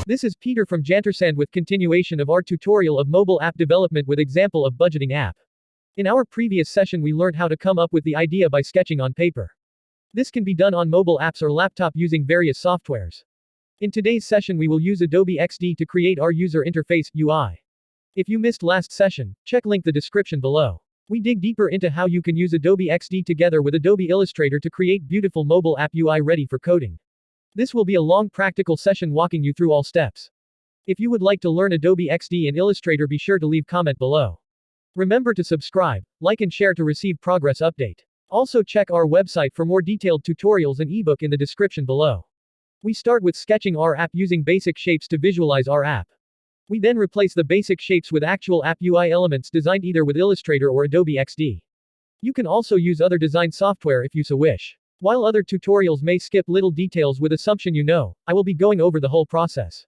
This is Peter from Jantersand with continuation of our tutorial of mobile app development with example of budgeting app. In our previous session we learned how to come up with the idea by sketching on paper. This can be done on mobile apps or laptop using various softwares. In today's session we will use Adobe XD to create our user interface, UI. If you missed last session, check link the description below. We dig deeper into how you can use Adobe XD together with Adobe Illustrator to create beautiful mobile app UI ready for coding. This will be a long practical session walking you through all steps. If you would like to learn Adobe XD and Illustrator, be sure to leave comment below. Remember to subscribe, like and share to receive progress update. Also check our website for more detailed tutorials and ebook in the description below. We start with sketching our app using basic shapes to visualize our app. We then replace the basic shapes with actual app UI elements designed either with Illustrator or Adobe XD. You can also use other design software if you so wish. While other tutorials may skip little details with assumption you know, I will be going over the whole process.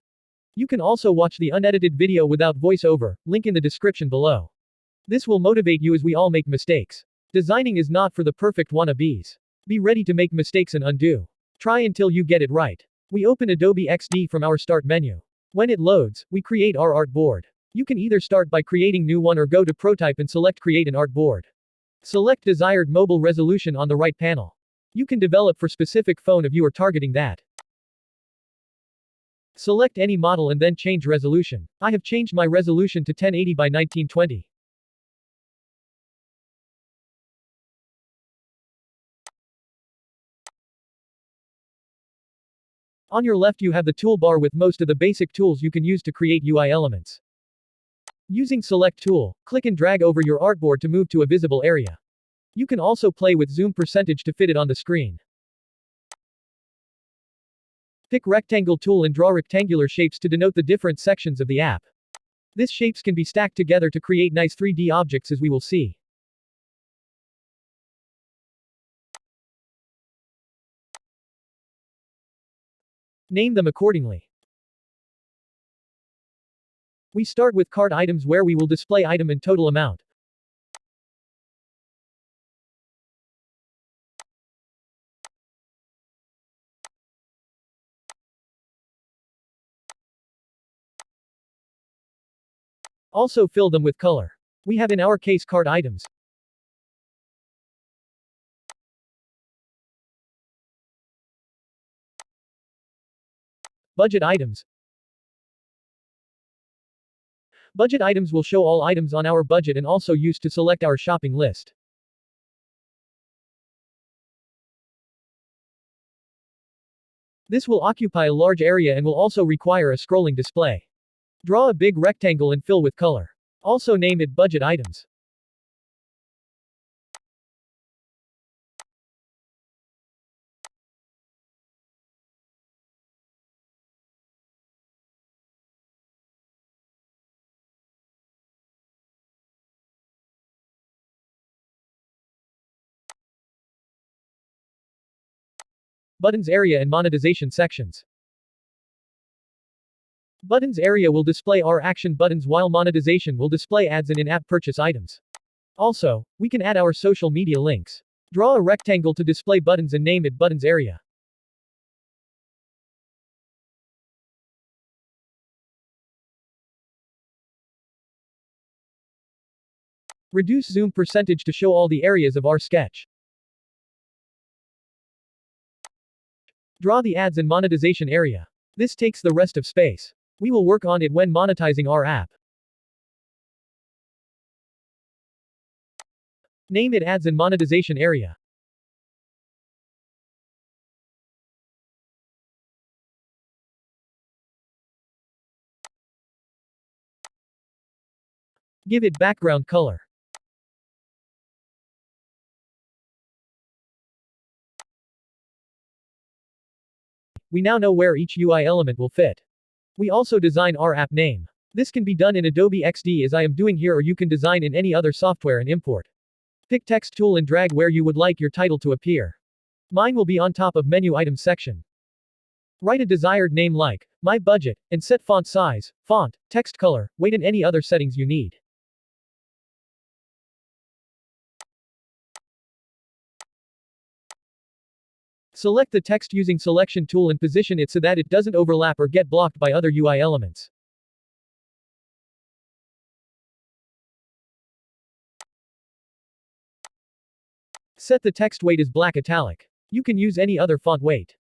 You can also watch the unedited video without voiceover, link in the description below. This will motivate you as we all make mistakes. Designing is not for the perfect wannabes. Be ready to make mistakes and undo. Try until you get it right. We open Adobe XD from our Start menu. When it loads, we create our artboard. You can either start by creating new one or go to Protype and select Create an Artboard. Select desired mobile resolution on the right panel. You can develop for specific phone if you are targeting that. Select any model and then change resolution. I have changed my resolution to 1080 by 1920. On your left you have the toolbar with most of the basic tools you can use to create UI elements. Using Select Tool, click and drag over your artboard to move to a visible area. You can also play with zoom percentage to fit it on the screen. Pick Rectangle tool and draw rectangular shapes to denote the different sections of the app. These shapes can be stacked together to create nice 3D objects as we will see. Name them accordingly. We start with cart items where we will display item and total amount. Also fill them with color. We have in our case cart items. Budget items. Budget items will show all items on our budget and also used to select our shopping list. This will occupy a large area and will also require a scrolling display. Draw a big rectangle and fill with color. Also name it budget items. Buttons area and monetization sections. Buttons area will display our action buttons while monetization will display ads and in-app purchase items. Also, we can add our social media links. Draw a rectangle to display buttons and name it buttons area. Reduce zoom percentage to show all the areas of our sketch. Draw the ads and monetization area. This takes the rest of space. We will work on it when monetizing our app. Name it ads and monetization area. Give it background color. We now know where each UI element will fit. We also design our app name. This can be done in Adobe XD as I am doing here, or you can design in any other software and import. Pick text tool and drag where you would like your title to appear. Mine will be on top of menu items section. Write a desired name like My Budget, and set font size, font, text color, weight and any other settings you need. Select the text using selection tool and position it so that it doesn't overlap or get blocked by other UI elements. Set the text weight as black italic. You can use any other font weight.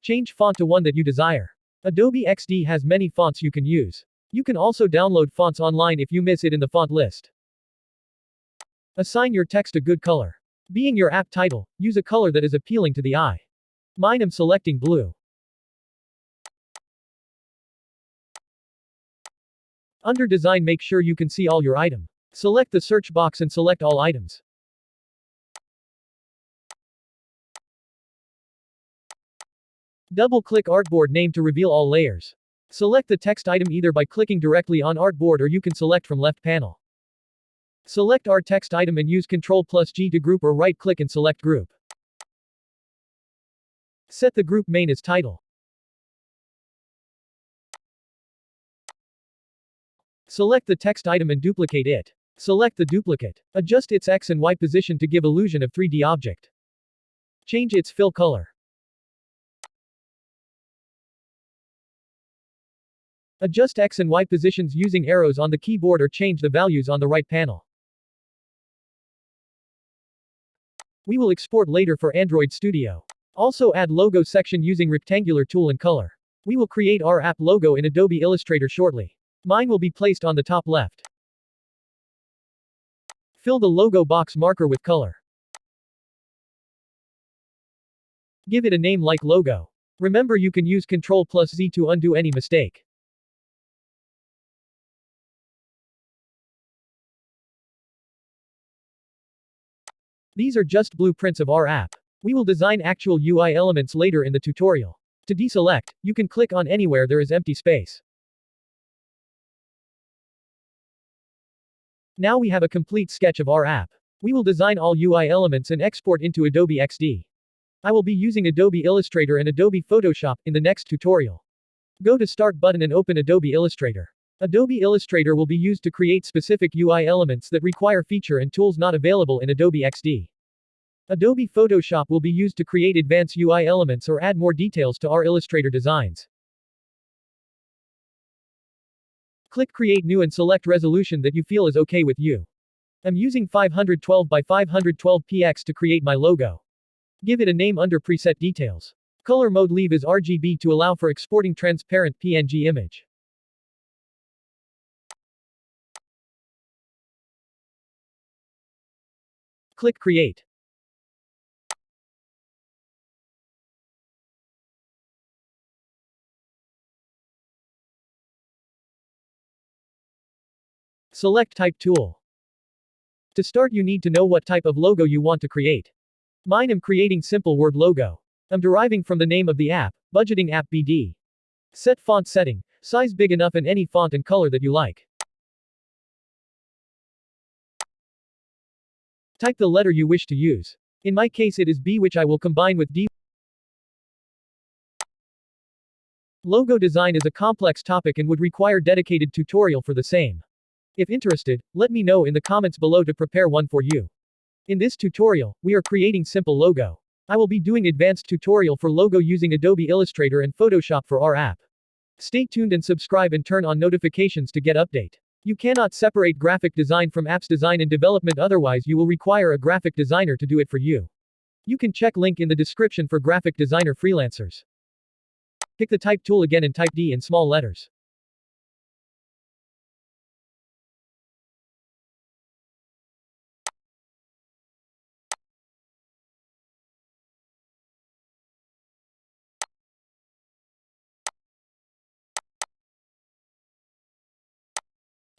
Change font to one that you desire. Adobe XD has many fonts you can use. You can also download fonts online if you miss it in the font list. Assign your text a good color. Being your app title, use a color that is appealing to the eye. Mine am selecting blue. Under design, make sure you can see all your item. Select the search box and select all items. Double-click Artboard name to reveal all layers. Select the text item either by clicking directly on Artboard or you can select from left panel. Select our text item and use Ctrl+G to group or right-click and select Group. Set the group main as title. Select the text item and duplicate it. Select the duplicate. Adjust its X and Y position to give illusion of 3D object. Change its fill color. Adjust X and Y positions using arrows on the keyboard or change the values on the right panel. We will export later for Android Studio. Also add logo section using rectangular tool and color. We will create our app logo in Adobe Illustrator shortly. Mine will be placed on the top left. Fill the logo box marker with color. Give it a name like logo. Remember, you can use Ctrl+Z to undo any mistake. These are just blueprints of our app. We will design actual UI elements later in the tutorial. To deselect, you can click on anywhere there is empty space. Now we have a complete sketch of our app. We will design all UI elements and export into Adobe XD. I will be using Adobe Illustrator and Adobe Photoshop in the next tutorial. Go to Start button and open Adobe Illustrator. Adobe Illustrator will be used to create specific UI elements that require feature and tools not available in Adobe XD. Adobe Photoshop will be used to create advanced UI elements or add more details to our Illustrator designs. Click Create New and select resolution that you feel is okay with you. I'm using 512 by 512 px to create my logo. Give it a name under Preset Details. Color mode leave as RGB to allow for exporting transparent PNG image. Click Create. Select Type tool. To start, you need to know what type of logo you want to create. Mine am creating simple word logo. I'm deriving from the name of the app, Budgeting App BD. Set font setting, size big enough and any font and color that you like. Type the letter you wish to use. In my case it is B, which I will combine with D. Logo design is a complex topic and would require dedicated tutorial for the same. If interested, let me know in the comments below to prepare one for you. In this tutorial, we are creating simple logo. I will be doing advanced tutorial for logo using Adobe Illustrator and Photoshop for our app. Stay tuned and subscribe and turn on notifications to get update. You cannot separate graphic design from apps design and development, otherwise you will require a graphic designer to do it for you. You can check link in the description for graphic designer freelancers. Pick the type tool again and type D in small letters.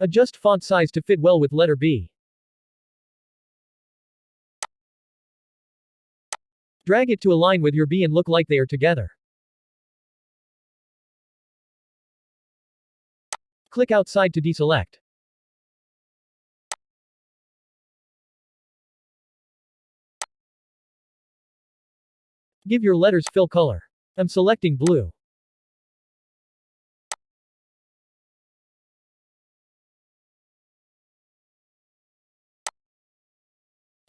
Adjust font size to fit well with letter B. Drag it to align with your B and look like they are together. Click outside to deselect. Give your letters fill color. I'm selecting blue.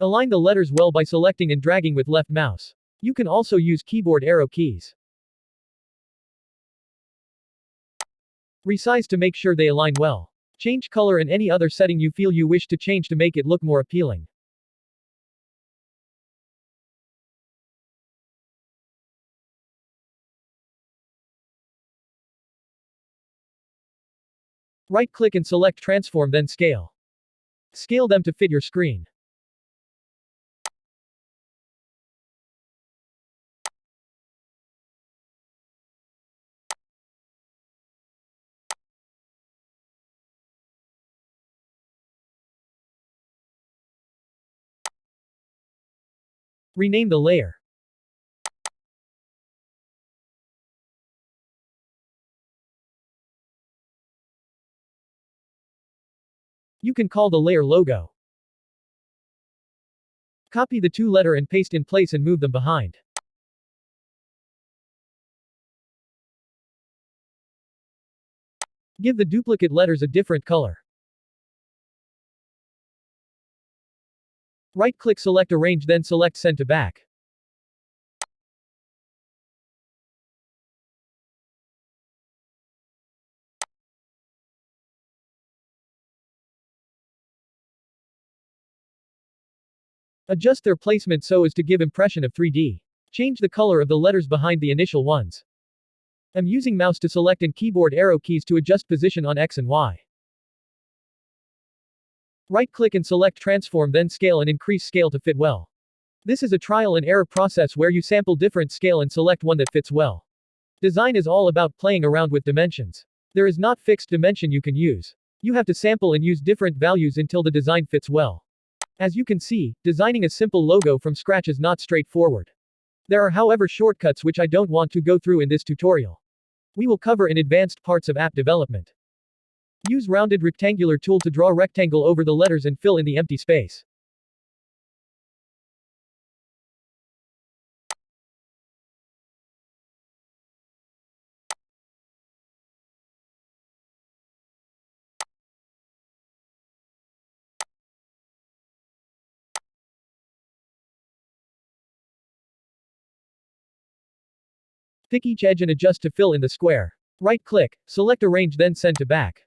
Align the letters well by selecting and dragging with left mouse. You can also use keyboard arrow keys. Resize to make sure they align well. Change color and any other setting you feel you wish to change to make it look more appealing. Right-click and select Transform, then Scale. Scale them to fit your screen. Rename the layer. You can call the layer Logo. Copy the two letter and paste in place and move them behind. Give the duplicate letters a different color. Right-click, select Arrange, then select Send to Back. Adjust their placement so as to give impression of 3D. Change the color of the letters behind the initial ones. I'm using mouse to select and keyboard arrow keys to adjust position on X and Y. Right-click and select Transform, then Scale and increase scale to fit well. This is a trial and error process where you sample different scale and select one that fits well. Design is all about playing around with dimensions. There is not fixed dimension you can use. You have to sample and use different values until the design fits well. As you can see, designing a simple logo from scratch is not straightforward. There are, however, shortcuts which I don't want to go through in this tutorial. We will cover in advanced parts of app development. Use rounded rectangular tool to draw rectangle over the letters and fill in the empty space. Pick each edge and adjust to fill in the square. Right-click, select Arrange, then Send to Back.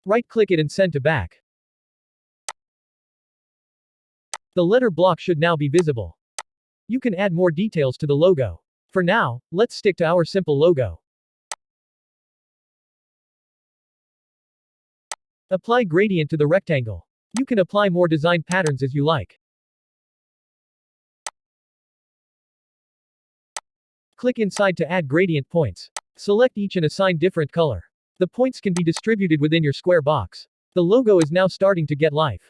Right-click it and Send to Back. The letter block should now be visible. You can add more details to the logo. For now, let's stick to our simple logo. Apply gradient to the rectangle. You can apply more design patterns as you like. Click inside to add gradient points. Select each and assign different color. The points can be distributed within your square box. The logo is now starting to get life.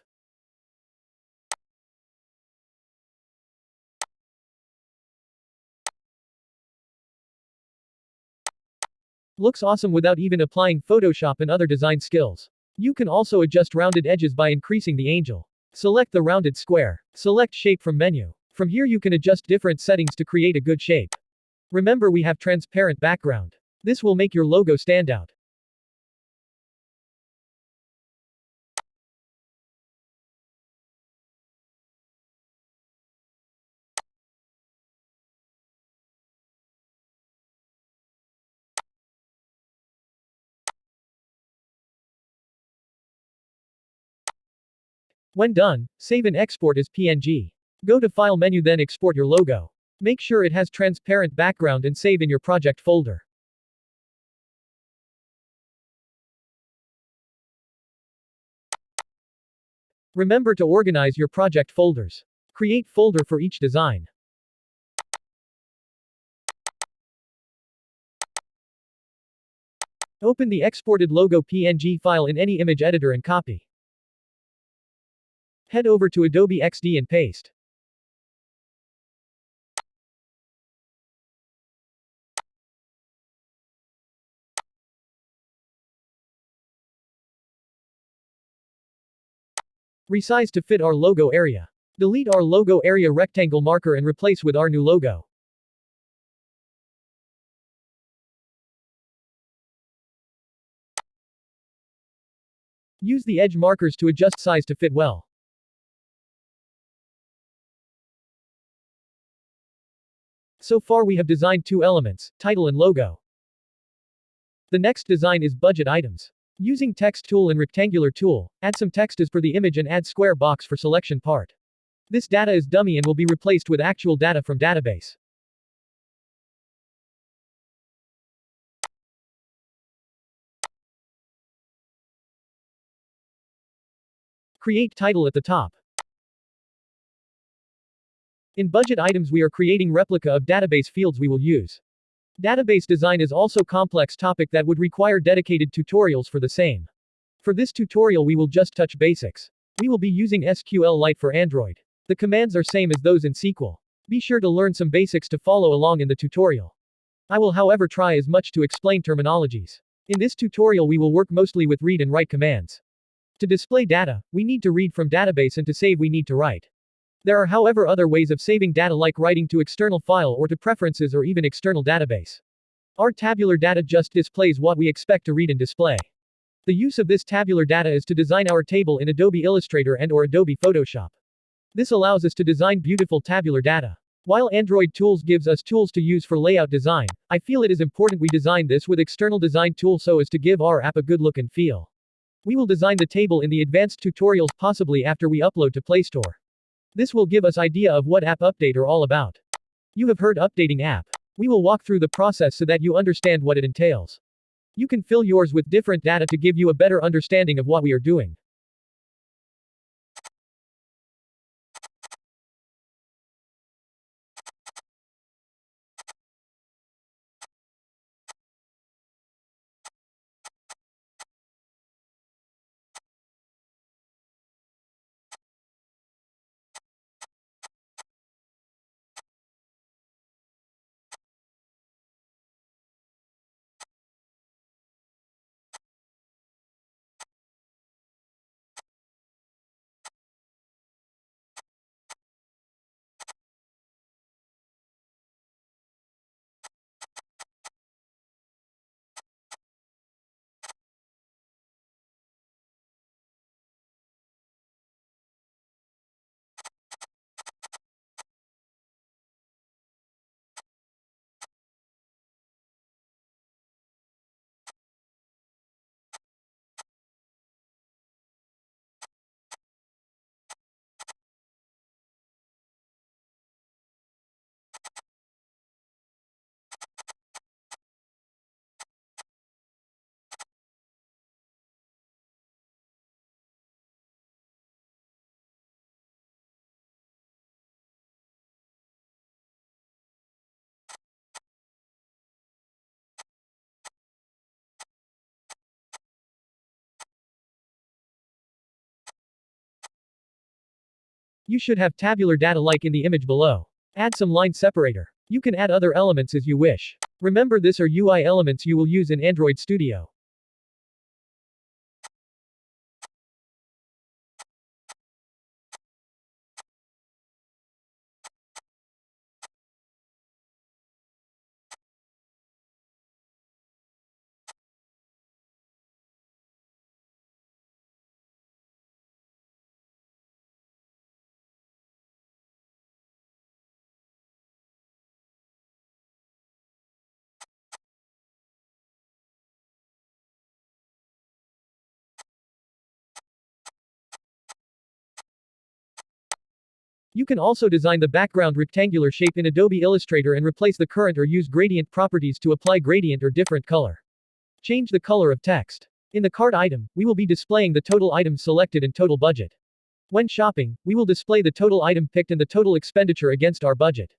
Looks awesome without even applying Photoshop and other design skills. You can also adjust rounded edges by increasing the angle. Select the rounded square. Select Shape from menu. From here you can adjust different settings to create a good shape. Remember, we have transparent background. This will make your logo stand out. When done, save and export as PNG. Go to File menu, then export your logo. Make sure it has transparent background and save in your project folder. Remember to organize your project folders. Create folder for each design. Open the exported logo PNG file in any image editor and copy. Head over to Adobe XD and paste. Resize to fit our logo area. Delete our logo area rectangle marker and replace with our new logo. Use the edge markers to adjust size to fit well. So far we have designed two elements, title and logo. The next design is budget items. Using text tool and rectangular tool, add some text as per the image and add square box for selection part. This data is dummy and will be replaced with actual data from database. Create title at the top. In budget items we are creating replica of database fields we will use. Database design is also complex topic that would require dedicated tutorials for the same. For this tutorial we will just touch basics. We will be using SQLite for Android. The commands are same as those in SQL. Be sure to learn some basics to follow along in the tutorial. I will however try as much to explain terminologies. In this tutorial we will work mostly with read and write commands. To display data, we need to read from database and to save we need to write. There are however other ways of saving data like writing to external file or to preferences or even external database. Our tabular data just displays what we expect to read and display. The use of this tabular data is to design our table in Adobe Illustrator and or Adobe Photoshop. This allows us to design beautiful tabular data. While Android Tools gives us tools to use for layout design, I feel it is important we design this with external design tool so as to give our app a good look and feel. We will design the table in the advanced tutorials possibly after we upload to Play Store. This will give us idea of what app update are all about. You have heard updating app. We will walk through the process so that you understand what it entails. You can fill yours with different data to give you a better understanding of what we are doing. You should have tabular data like in the image below. Add some line separator. You can add other elements as you wish. Remember this are UI elements you will use in Android Studio. You can also design the background rectangular shape in Adobe Illustrator and replace the current or use gradient properties to apply gradient or different color. Change the color of text. In the cart item, we will be displaying the total items selected and total budget. When shopping, we will display the total item picked and the total expenditure against our budget.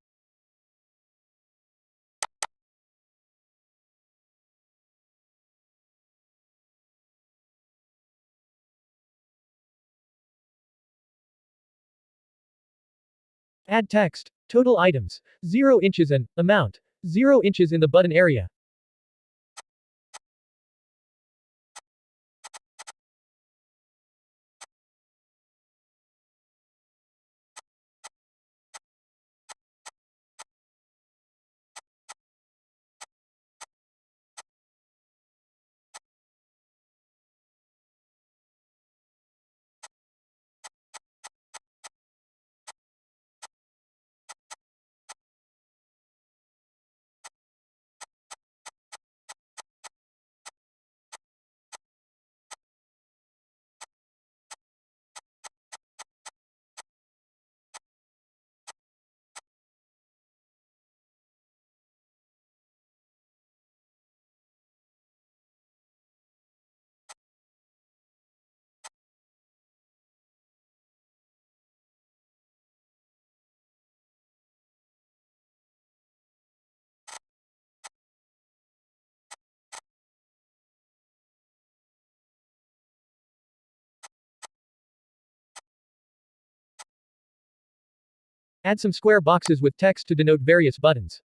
Add text. Total items. 0 inches and amount. 0 inches in the button area. Add some square boxes with text to denote various buttons.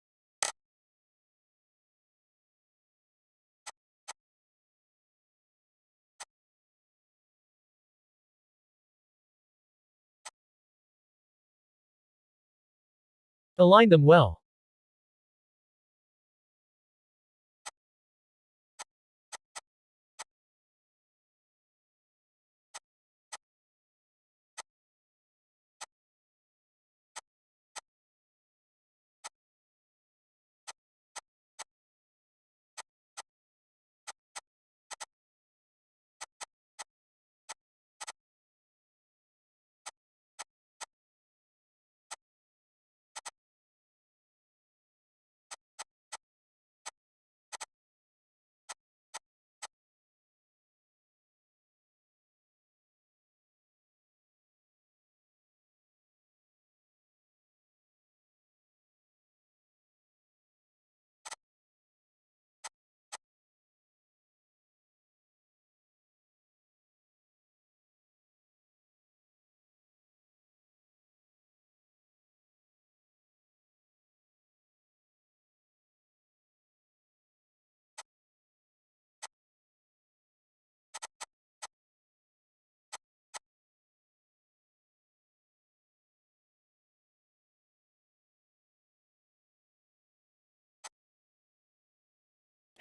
Align them well.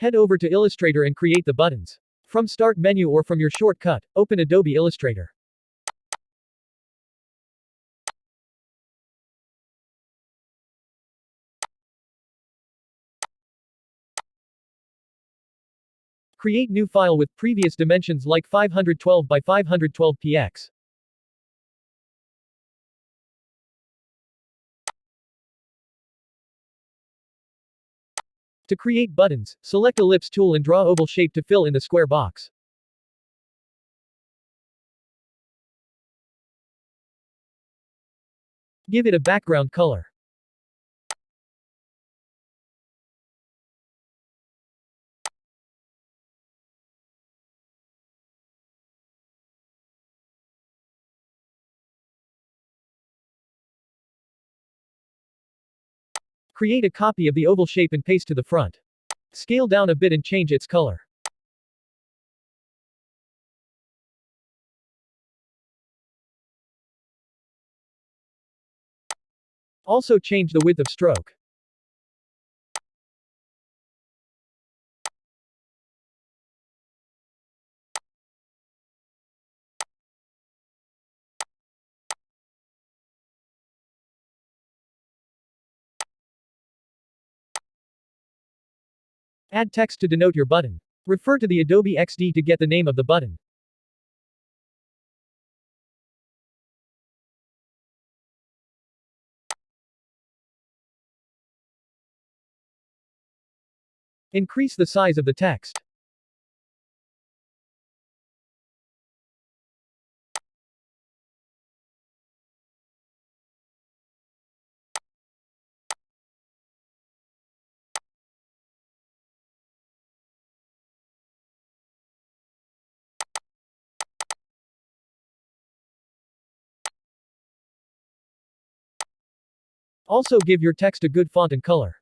Head over to Illustrator and create the buttons. From Start menu or from your shortcut, open Adobe Illustrator. Create new file with previous dimensions like 512 by 512 px. To create buttons, select Ellipse tool and draw oval shape to fill in the square box. Give it a background color. Create a copy of the oval shape and paste to the front. Scale down a bit and change its color. Also change the width of stroke. Add text to denote your button. Refer to the Adobe XD to get the name of the button. Increase the size of the text. Also give your text a good font and color.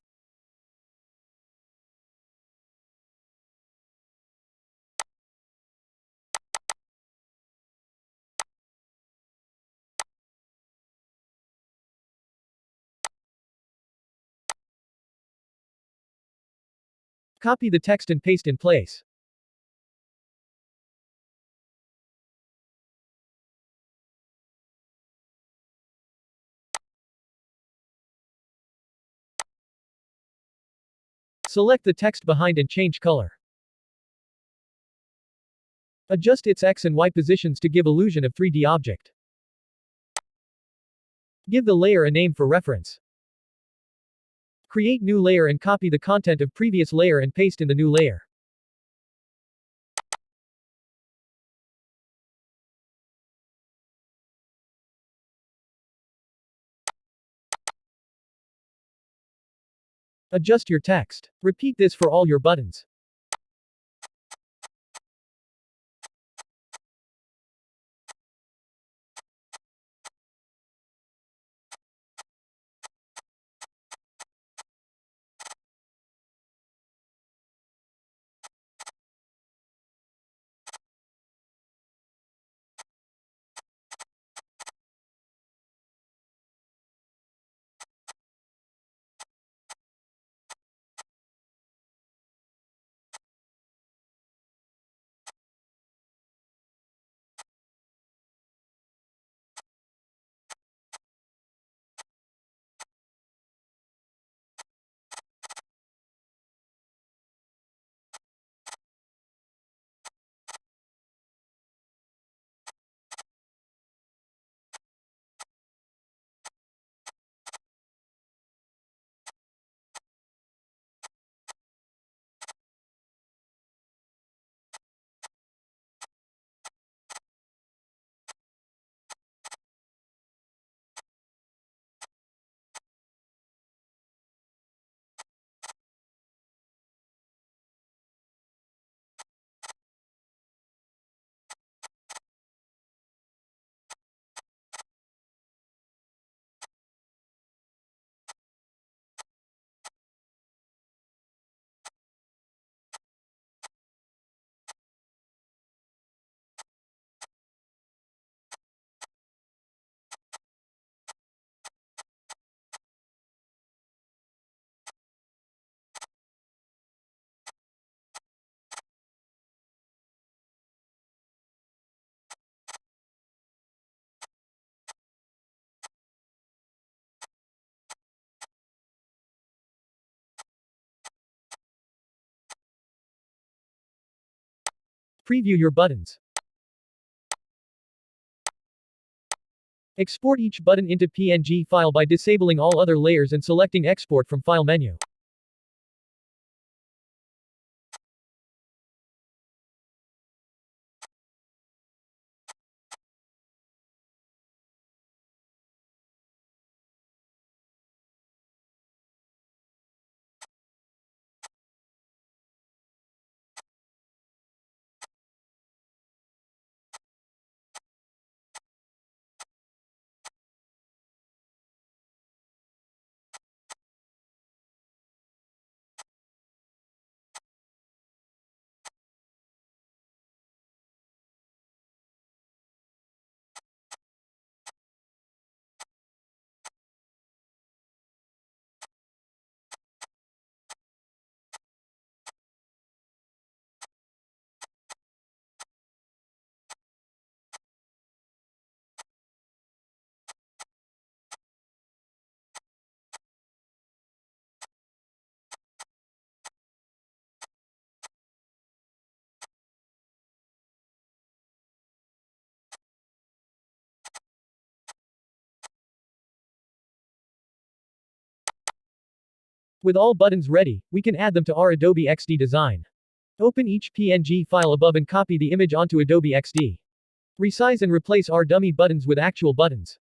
Copy the text and paste in place. Select the text behind and change color. Adjust its X and Y positions to give illusion of 3D object. Give the layer a name for reference. Create new layer and copy the content of previous layer and paste in the new layer. Adjust your text. Repeat this for all your buttons. Preview your buttons. Export each button into PNG file by disabling all other layers and selecting Export from File menu. With all buttons ready, we can add them to our Adobe XD design. Open each PNG file above and copy the image onto Adobe XD. Resize and replace our dummy buttons with actual buttons.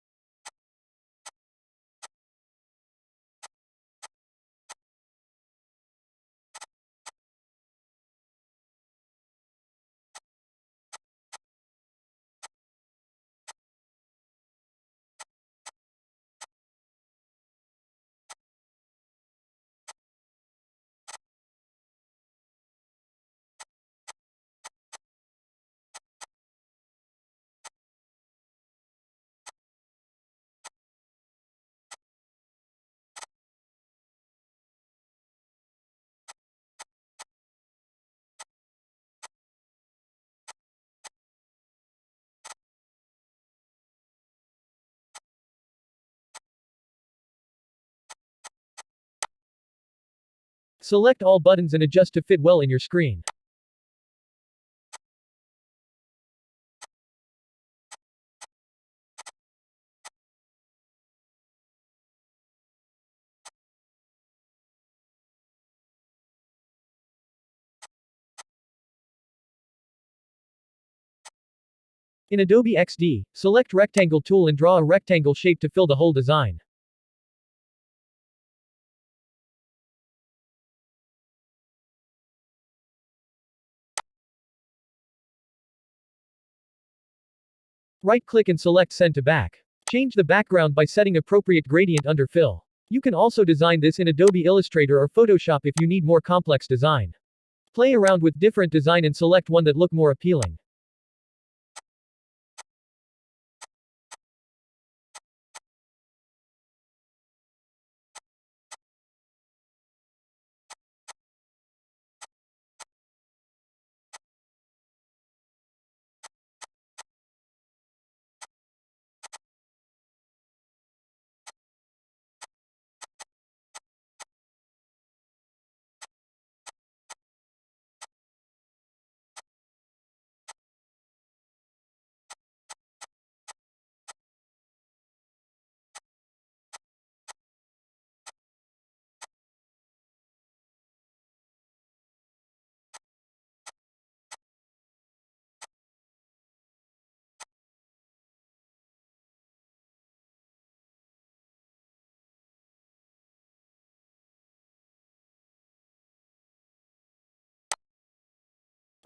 Select all buttons and adjust to fit well in your screen. In Adobe XD, select Rectangle tool and draw a rectangle shape to fill the whole design. Right-click and select Send to Back. Change the background by setting appropriate gradient under Fill. You can also design this in Adobe Illustrator or Photoshop if you need more complex design. Play around with different design and select one that look more appealing.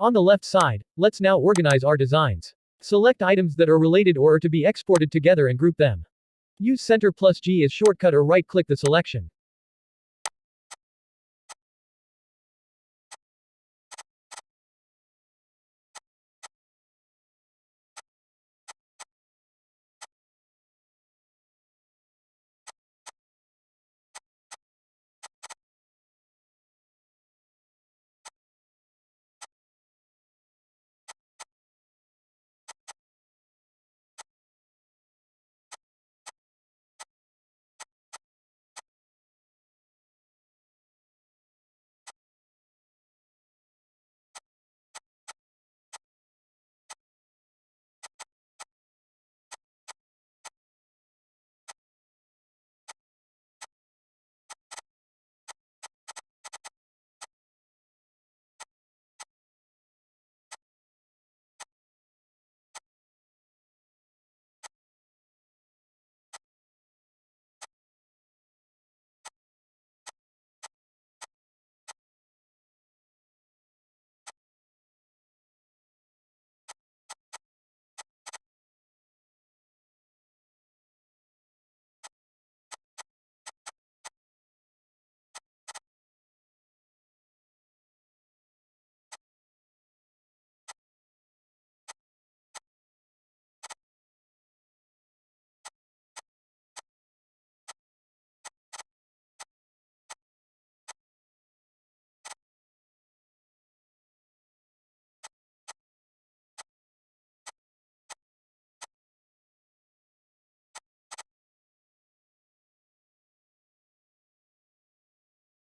On the left side, let's now organize our designs. Select items that are related or are to be exported together and group them. Use Ctrl plus G as shortcut or right-click the selection.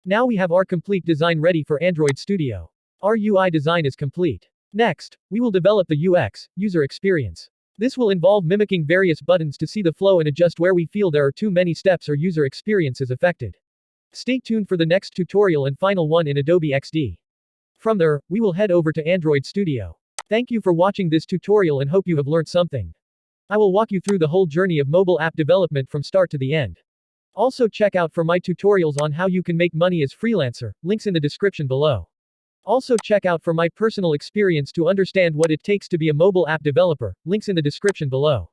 Now we have our complete design ready for Android Studio. Our UI design is complete. Next, we will develop the UX, user experience. This will involve mimicking various buttons to see the flow and adjust where we feel there are too many steps or user experience is affected. Stay tuned for the next tutorial and final one in Adobe XD. From there, we will head over to Android Studio. Thank you for watching this tutorial and hope you have learned something. I will walk you through the whole journey of mobile app development from start to the end. Also check out for my tutorials on how you can make money as freelancer, links in the description below. Also check out for my personal experience to understand what it takes to be a mobile app developer, links in the description below.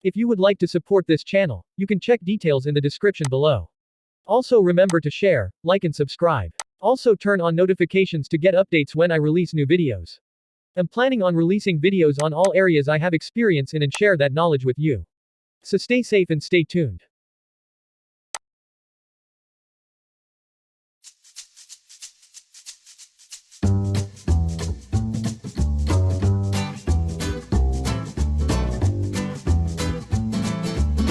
If you would like to support this channel, you can check details in the description below. Also remember to share, like and subscribe. Also turn on notifications to get updates when I release new videos. I'm planning on releasing videos on all areas I have experience in and share that knowledge with you. So stay safe and stay tuned.